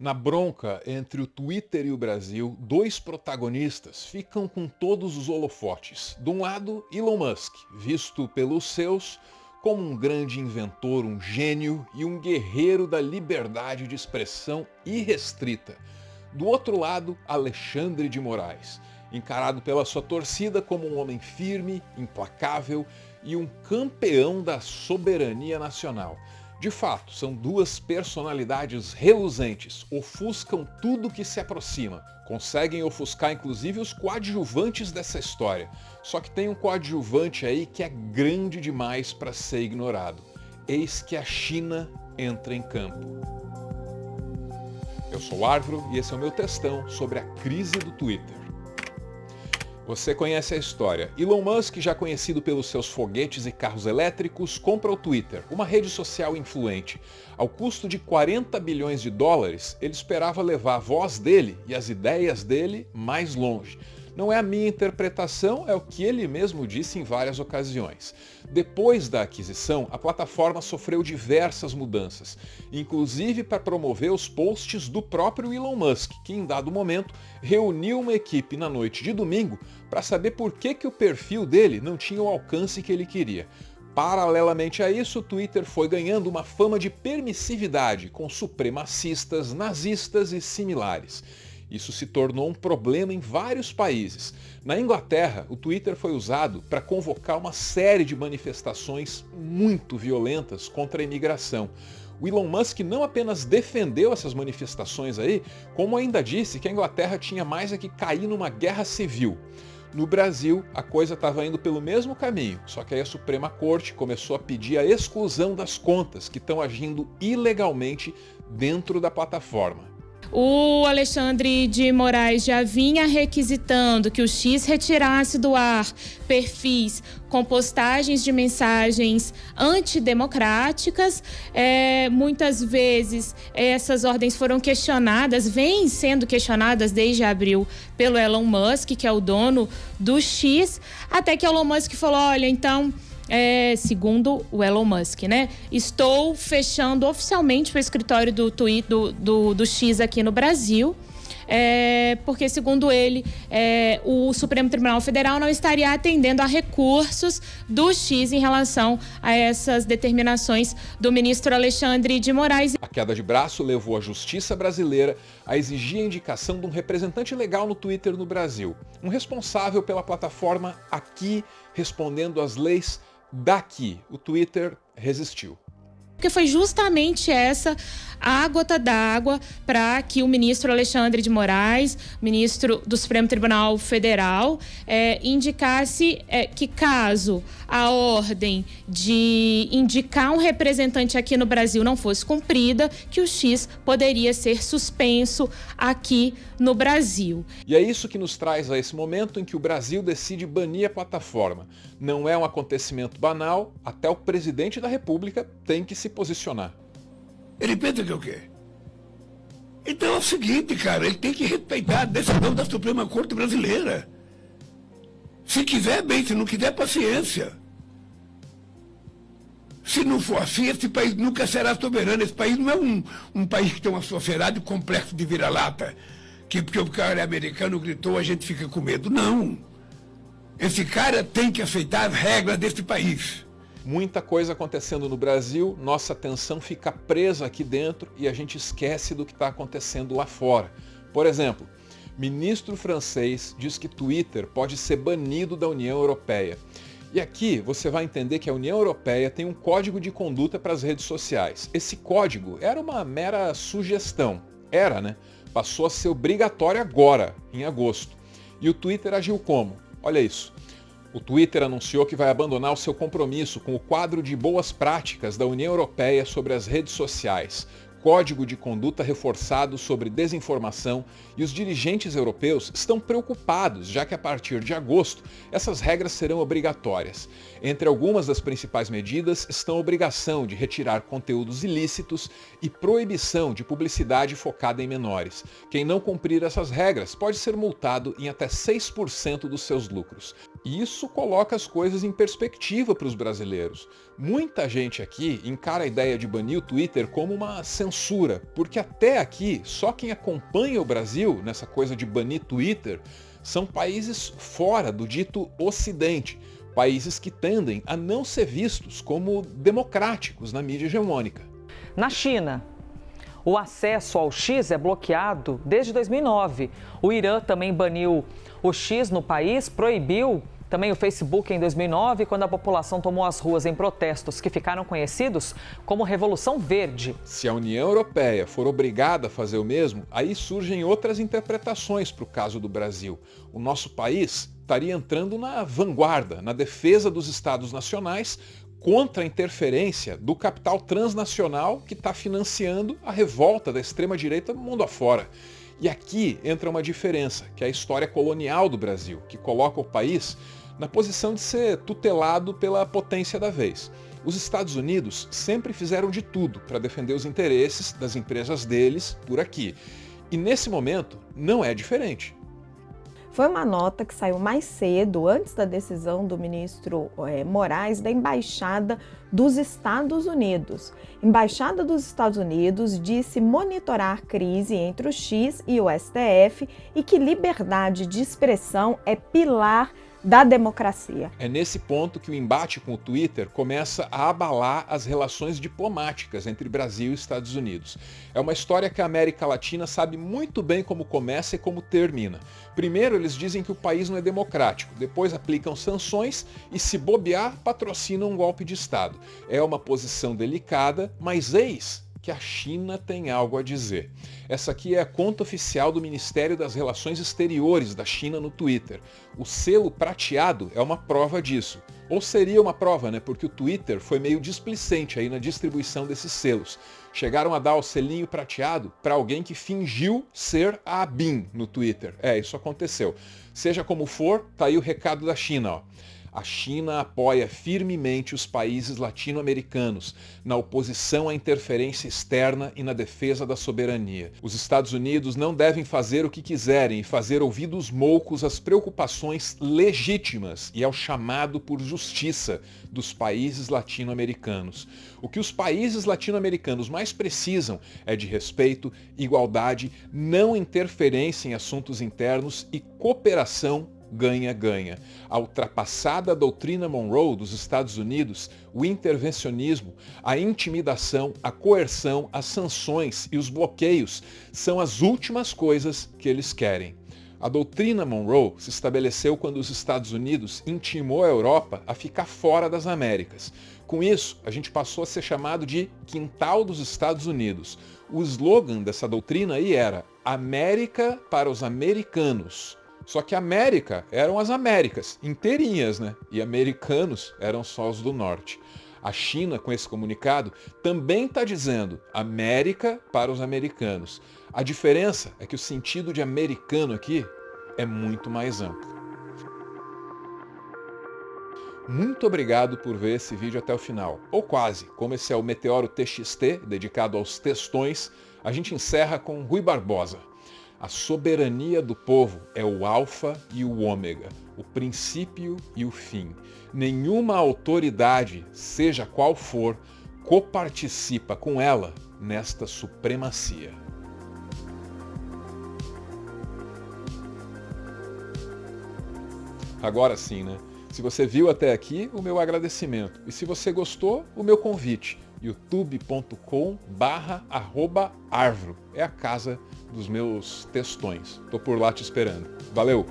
Na bronca entre o Twitter e o Brasil, dois protagonistas ficam com todos os holofotes. De um lado, Elon Musk, visto pelos seus como um grande inventor, um gênio e um guerreiro da liberdade de expressão irrestrita. Do outro lado, Alexandre de Moraes, encarado pela sua torcida como um homem firme, implacável e um campeão da soberania nacional. De fato, são duas personalidades reluzentes, ofuscam tudo que se aproxima. Conseguem ofuscar inclusive os coadjuvantes dessa história. Só que tem um coadjuvante aí que é grande demais para ser ignorado. Eis que a China entra em campo. Eu sou o Arvro e esse é o meu textão sobre a crise do Twitter. Você conhece a história. Elon Musk, já conhecido pelos seus foguetes e carros elétricos, compra o Twitter, uma rede social influente. Ao custo de 40 bilhões de dólares, ele esperava levar a voz dele e as ideias dele mais longe. Não é a minha interpretação, é o que ele mesmo disse em várias ocasiões. Depois da aquisição, a plataforma sofreu diversas mudanças, inclusive para promover os posts do próprio Elon Musk, que em dado momento reuniu uma equipe na noite de domingo para saber por que o perfil dele não tinha o alcance que ele queria. Paralelamente a isso, o Twitter foi ganhando uma fama de permissividade com supremacistas, nazistas e similares. Isso se tornou um problema em vários países. Na Inglaterra, o Twitter foi usado para convocar uma série de manifestações muito violentas contra a imigração. O Elon Musk não apenas defendeu essas manifestações aí, como ainda disse que a Inglaterra tinha mais é que cair numa guerra civil. No Brasil, a coisa estava indo pelo mesmo caminho, só que aí a Suprema Corte começou a pedir a exclusão das contas que estão agindo ilegalmente dentro da plataforma. O Alexandre de Moraes já vinha requisitando que o X retirasse do ar perfis com postagens de mensagens antidemocráticas. Muitas vezes essas ordens foram questionadas, vêm sendo questionadas desde abril pelo Elon Musk, que é o dono do X, até que Elon Musk falou, olha, então... segundo o Elon Musk, né? Estou fechando oficialmente o escritório do X aqui no Brasil, porque, segundo ele, o Supremo Tribunal Federal não estaria atendendo a recursos do X em relação a essas determinações do ministro Alexandre de Moraes. A queda de braço levou a justiça brasileira a exigir a indicação de um representante legal no Twitter no Brasil, um responsável pela plataforma aqui, respondendo às leis daqui. O Twitter resistiu. Porque foi justamente essa a gota d'água para que o ministro Alexandre de Moraes, ministro do Supremo Tribunal Federal, indicasse que caso a ordem de indicar um representante aqui no Brasil não fosse cumprida, que o X poderia ser suspenso aqui no Brasil. E é isso que nos traz a esse momento em que o Brasil decide banir a plataforma. Não é um acontecimento banal, até o presidente da República tem que se posicionar. Ele pensa que é o quê? Então é o seguinte, cara, ele tem que respeitar a decisão da Suprema Corte Brasileira. Se quiser, bem, se não quiser, paciência. Se não for assim, esse país nunca será soberano. Esse país não é um país que tem uma sociedade complexo de vira-lata, que porque o cara é americano gritou, a gente fica com medo. Não. Esse cara tem que aceitar as regras desse país. Muita coisa acontecendo no Brasil, nossa atenção fica presa aqui dentro e a gente esquece do que está acontecendo lá fora. Por exemplo, ministro francês diz que Twitter pode ser banido da União Europeia. E aqui você vai entender que a União Europeia tem um código de conduta para as redes sociais. Esse código era uma mera sugestão. Era, né? Passou a ser obrigatório agora, em agosto. E o Twitter agiu como? Olha isso. O Twitter anunciou que vai abandonar o seu compromisso com o quadro de boas práticas da União Europeia sobre as redes sociais, código de conduta reforçado sobre desinformação, e os dirigentes europeus estão preocupados, já que a partir de agosto essas regras serão obrigatórias. Entre algumas das principais medidas estão a obrigação de retirar conteúdos ilícitos e proibição de publicidade focada em menores. Quem não cumprir essas regras pode ser multado em até 6% dos seus lucros. E isso coloca as coisas em perspectiva para os brasileiros. Muita gente aqui encara a ideia de banir o Twitter como uma censura, porque até aqui, só quem acompanha o Brasil nessa coisa de banir Twitter são países fora do dito Ocidente, países que tendem a não ser vistos como democráticos na mídia hegemônica. Na China, o acesso ao X é bloqueado desde 2009. O Irã também baniu o X no país, proibiu também o Facebook em 2009, quando a população tomou as ruas em protestos que ficaram conhecidos como Revolução Verde. Se a União Europeia for obrigada a fazer o mesmo, aí surgem outras interpretações para o caso do Brasil. O nosso país estaria entrando na vanguarda, na defesa dos Estados nacionais, contra a interferência do capital transnacional que está financiando a revolta da extrema-direita no mundo afora. E aqui entra uma diferença, que é a história colonial do Brasil, que coloca o país na posição de ser tutelado pela potência da vez. Os Estados Unidos sempre fizeram de tudo para defender os interesses das empresas deles por aqui. E nesse momento não é diferente. Foi uma nota que saiu mais cedo, antes da decisão do ministro Moraes, da Embaixada dos Estados Unidos. A Embaixada dos Estados Unidos disse monitorar crise entre o X e o STF e que liberdade de expressão é pilar da democracia. É nesse ponto que o embate com o Twitter começa a abalar as relações diplomáticas entre Brasil e Estados Unidos. É uma história que a América Latina sabe muito bem como começa e como termina. Primeiro, eles dizem que o país não é democrático, depois aplicam sanções e, se bobear, patrocinam um golpe de Estado. É uma posição delicada, mas eis que a China tem algo a dizer. Essa aqui é a conta oficial do Ministério das Relações Exteriores da China no Twitter. O selo prateado é uma prova disso. Ou seria uma prova, né? Porque o Twitter foi meio displicente aí na distribuição desses selos. Chegaram a dar o selinho prateado para alguém que fingiu ser a ABIN no Twitter. Isso aconteceu. Seja como for, tá aí o recado da China, ó. A China apoia firmemente os países latino-americanos na oposição à interferência externa e na defesa da soberania. Os Estados Unidos não devem fazer o que quiserem e fazer ouvidos moucos às preocupações legítimas e ao chamado por justiça dos países latino-americanos. O que os países latino-americanos mais precisam é de respeito, igualdade, não interferência em assuntos internos e cooperação ganha-ganha. A ultrapassada doutrina Monroe dos Estados Unidos, o intervencionismo, a intimidação, a coerção, as sanções e os bloqueios são as últimas coisas que eles querem. A doutrina Monroe se estabeleceu quando os Estados Unidos intimou a Europa a ficar fora das Américas. Com isso, a gente passou a ser chamado de quintal dos Estados Unidos. O slogan dessa doutrina aí era América para os americanos. Só que América eram as Américas, inteirinhas, né? E americanos eram só os do norte. A China, com esse comunicado, também está dizendo América para os americanos. A diferença é que o sentido de americano aqui é muito mais amplo. Muito obrigado por ver esse vídeo até o final. Ou quase, como esse é o Meteoro TXT, dedicado aos textões, a gente encerra com Rui Barbosa. A soberania do povo é o alfa e o ômega, o princípio e o fim. Nenhuma autoridade, seja qual for, coparticipa com ela nesta supremacia. Agora sim, né? Se você viu até aqui, o meu agradecimento. E se você gostou, o meu convite. youtube.com/arvro. É a casa dos meus textões. Tô por lá te esperando. Valeu!